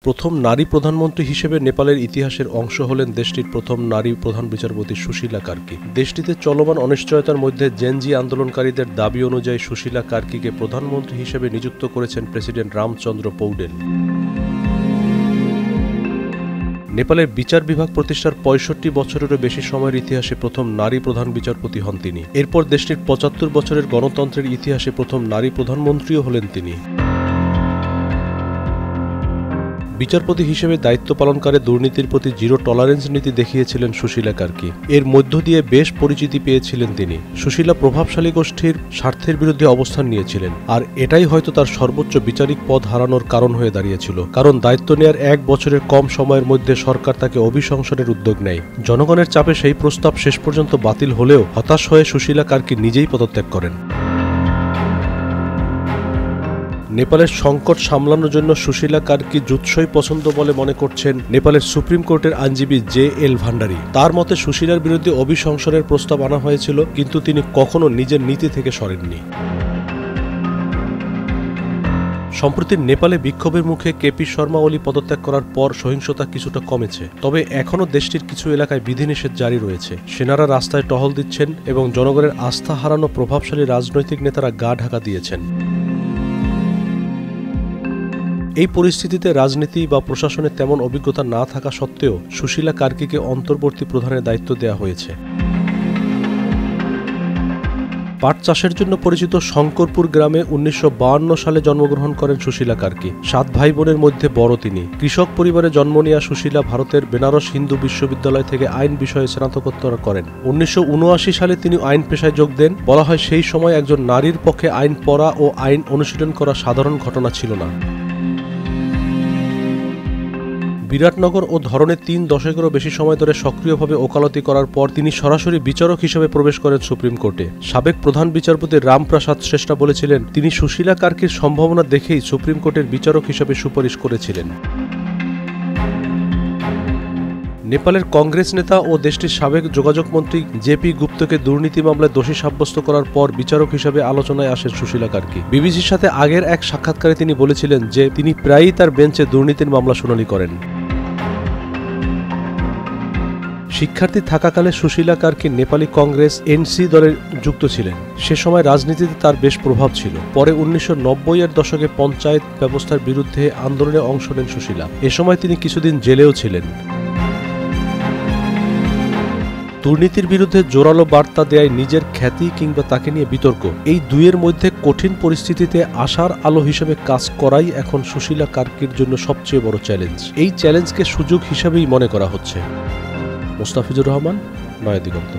প্রথম নারী প্রধানমন্ত্রী হিসেবে নেপালের ইতিহাসের অংশ হলেন দেশটির প্রথম নারী প্রধান বিচারপতি সুশীলা কার্কি। দেশটিতে চলমান অনিশ্চয়তার মধ্যে জেনজি আন্দোলনকারীদের দাবি অনুযায়ী সুশীলা কার্কিকে প্রধানমন্ত্রী হিসেবে নিযুক্ত করেছেন প্রেসিডেন্ট রামচন্দ্র পৌডেল। নেপালের বিচার বিভাগ প্রতিষ্ঠার ৬৫ বছরেরও বেশি সময়ের ইতিহাসে প্রথম নারী প্রধান বিচারপতি হন তিনি। এরপর দেশটির ৭৫ বছরের গণতন্ত্রের ইতিহাসে প্রথম নারী প্রধানমন্ত্রীও হলেন তিনি। বিচারপতি হিসেবে দায়িত্ব পালনকালে দুর্নীতির প্রতি জিরো টলারেন্স নীতি দেখিয়েছিলেন সুশীলা কার্কি। এর মধ্য দিয়ে বেশ পরিচিতি পেয়েছিলেন তিনি। সুশীলা প্রভাবশালী গোষ্ঠীর স্বার্থের বিরুদ্ধে অবস্থান নিয়েছিলেন, আর এটাই হয়তো তার সর্বোচ্চ বিচারিক পদ হারানোর কারণ হয়ে দাঁড়িয়েছিল। কারণ দায়িত্ব নেয়ার ১ বছরের কম সময়ের মধ্যে সরকার তাকে অভিশংসনের উদ্যোগ নেয়। জনগণের চাপে সেই প্রস্তাব শেষ পর্যন্ত বাতিল হলেও হতাশ হয়ে সুশীলা কার্কি নিজেই পদত্যাগ করেন। নেপালের সংকট সামলানোর জন্য সুশীলা কার্কি জুৎসই পছন্দ বলে মনে করছেন নেপালের সুপ্রিম কোর্টের আইনজীবী জে.এল. ভান্ডারী। তার মতে সুশীলার বিরুদ্ধে অভিশংসনের প্রস্তাব আনা হয়েছিল, কিন্তু তিনি কখনো নিজের নীতি থেকে সরেননি। সম্প্রতি নেপালে বিক্ষোভের মুখে কেপি শর্মা ওলি পদত্যাগ করার পর সহিংসতা কিছুটা কমেছে, তবে এখনও দেশটির কিছু এলাকায় বিধিনিষেধ জারি রয়েছে। সেনারা রাস্তায় টহল দিচ্ছেন এবং জনগণের আস্থা হারানো প্রভাবশালী রাজনৈতিক নেতারা গা ঢাকা দিয়েছেন। এই পরিস্থিতিতে রাজনীতি বা প্রশাসনে তেমন অভিজ্ঞতা না থাকা সত্ত্বেও সুশীলা কার্কিকে অন্তর্বর্তী প্রধানের দায়িত্ব দেওয়া হয়েছে। পাট চাষের জন্য পরিচিত শঙ্করপুর গ্রামে ১৯৫২ সালে জন্মগ্রহণ করেন সুশীলা কার্কি। ৭ ভাই বোনের মধ্যে বড় তিনি। কৃষক পরিবারে জন্ম নেওয়া সুশীলা ভারতের বেনারস হিন্দু বিশ্ববিদ্যালয় থেকে আইন বিষয়ে স্নাতকোত্তর করেন। ১৯৭৯ সালে তিনি আইন পেশায় যোগ দেন। বলা হয় সেই সময় একজন নারীর পক্ষে আইন পড়া ও আইন অনুশীলন করা সাধারণ ঘটনা ছিল না। বিরাটনগর ও ধরনে ৩ দশকেরও বেশি সময় ধরে সক্রিয়ভাবে ওকালতি করার পর তিনি সরাসরি বিচারক হিসেবে প্রবেশ করেন সুপ্রিম কোর্টে। সাবেক প্রধান বিচারপতি রামপ্রসাদ শ্রেষ্ঠা বলেছিলেন, তিনি সুশীলা কার্কির সম্ভাবনা দেখেই সুপ্রিম কোর্টের বিচারক হিসেবে সুপারিশ করেছিলেন। নেপালের কংগ্রেস নেতা ও দেশটির সাবেক যোগাযোগ মন্ত্রী জে.পি. গুপ্তকে দুর্নীতি মামলায় দোষী সাব্যস্ত করার পর বিচারক হিসেবে আলোচনায় আসেন সুশীলা কার্কি। বিবিসির সাথে আগের এক সাক্ষাৎকারে তিনি বলেছিলেন যে তিনি প্রায়ই তার বেঞ্চে দুর্নীতির মামলা শুনানি করেন। শিক্ষার্থী থাকাকালে সুশীলা কার্কি নেপালি কংগ্রেস এনসি দলে যুক্ত ছিলেন। সে সময় রাজনীতিতে তার বেশ প্রভাব ছিল। পরে ১৯৯০-এর দশকে পঞ্চায়েত ব্যবস্থার বিরুদ্ধে আন্দোলনে অংশ নেন সুশীলা। এ সময় তিনি কিছুদিন জেলেও ছিলেন। দুর্নীতির বিরুদ্ধে জোরালো বার্তা দেয় নিজের খ্যাতি কিংবা তাকে নিয়ে বিতর্ক, এই দুইয়ের মধ্যে কঠিন পরিস্থিতিতে আশার আলো হিসেবে কাজ করাই এখন সুশীলা কার্কির জন্য সবচেয়ে বড় চ্যালেঞ্জ। এই চ্যালেঞ্জকে সুযোগ হিসেবেই মনে করা হচ্ছে। মুস্তাফিজুর রহমান, নয়া দিগন্ত।